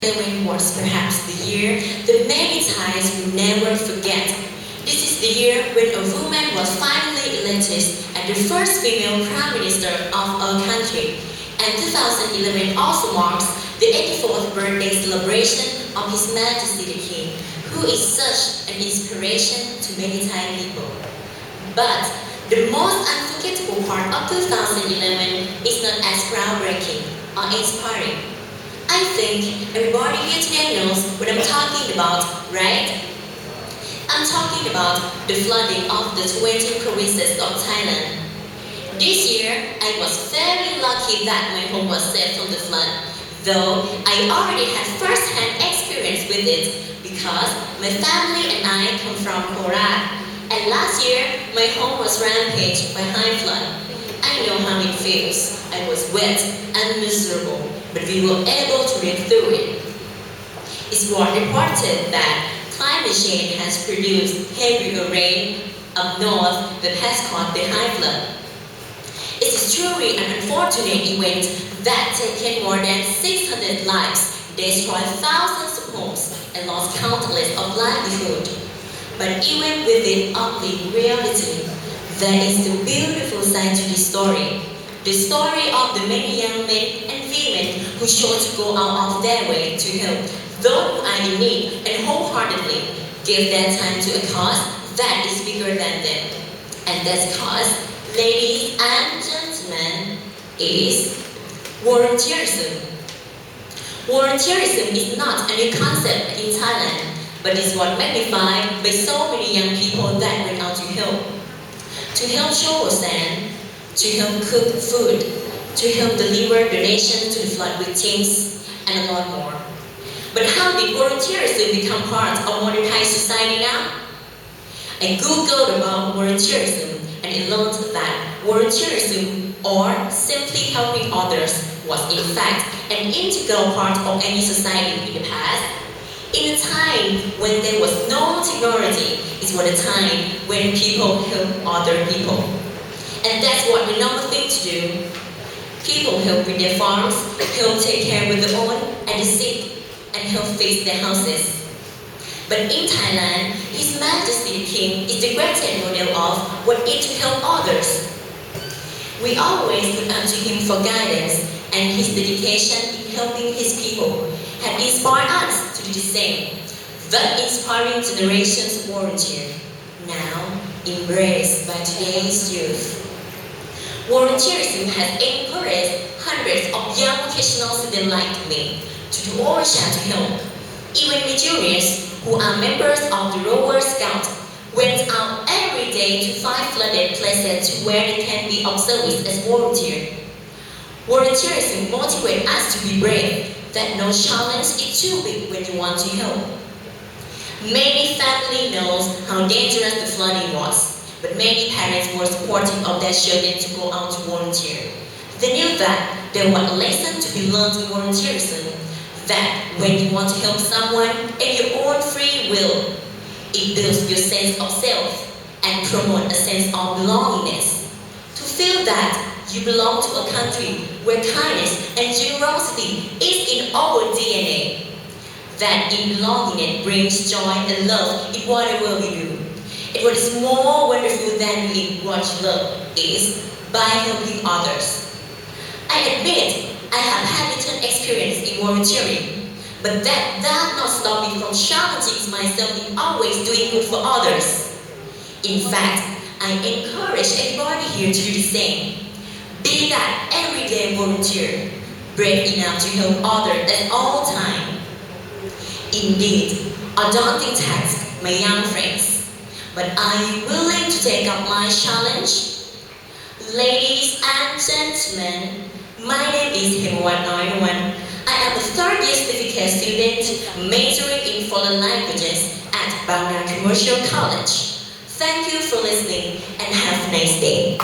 2011 was perhaps the year that many Thais will never forget. This is the year when a woman was finally elected as the first female Prime Minister of our country. And 2011 also marks the 84th birthday celebration of His Majesty the King, who is such an inspiration to many Thai people. But the most unforgettable part of 2011 is not as groundbreaking or inspiring. I think everybody here today knows what I'm talking about, right? I'm talking about the flooding of the 20 provinces of Thailand. This year, I was very lucky that my home was saved from the flood, though I already had first-hand experience with it because my family and I come from Korat. And last year, my home was rampaged by high flood. I know how it feels. I was wet and miserable, but we were able to get through it. It's worth reported that climate change has produced heavier rain up north that has caused the high flood. It is truly an unfortunate event that taken more than 600 lives, destroyed thousands of homes, and lost countless of livelihood. But even with the ugly reality, there is the beautiful side to this story. The story of the many young men and women who chose to go out of their way to help those who are in need and wholeheartedly give their time to a cause that is bigger than them. And that cause, ladies and gentlemen, is volunteerism. Volunteerism is not a new concept in Thailand, but is what magnified by so many young people that went out to help shovel sand, to help cook food, to help deliver donations to the flood victims, and a lot more. But how did volunteerism become part of modern Thai society now? I googled about volunteerism and I learned that volunteerism, or simply helping others, was in fact an integral part of any society in the past. In a time when there was no technology, it was a time when people help other people. And that's what the normal thing to do. People help with their farms, help take care with the old and the sick, and help fix their houses. But in Thailand, His Majesty the King is the greatest model of what it is to help others. We always look up to him for guidance, and his dedication in helping his people have inspired us to do the same. The inspiring generations volunteer, now embraced by today's youth. Volunteerism has encouraged hundreds of young vocational students like me to do all they can to help. Even the juniors, who are members of the Rover Scout, went out every day to find flooded places where they can be of service as volunteers. Volunteerism motivates us to be brave, that no challenge is too big when you want to help. Many families know how dangerous the flooding was, but many parents were supportive of their children to go out to volunteer. They knew that there was a lesson to be learned in volunteerism, that when you want to help someone in your own free will, it builds your sense of self and promotes a sense of belongingness. To feel that you belong to a country where kindness and generosity is in our DNA, that in belonging brings joy and love in whatever we do. And what is more wonderful than what love is by helping others. I admit I have had little experience in volunteering, but that does not stop me from challenging myself in always doing good for others. In fact, I encourage everybody here to do the same. Be that everyday volunteer, brave enough to help others at all times. Indeed, a daunting task, my young friends, but are you willing to take up my challenge? Ladies and gentlemen, my name is Hemawat Noinuan. I am a third-year certificate student majoring in foreign languages at Bangkok Commercial College. Thank you for listening and have a nice day.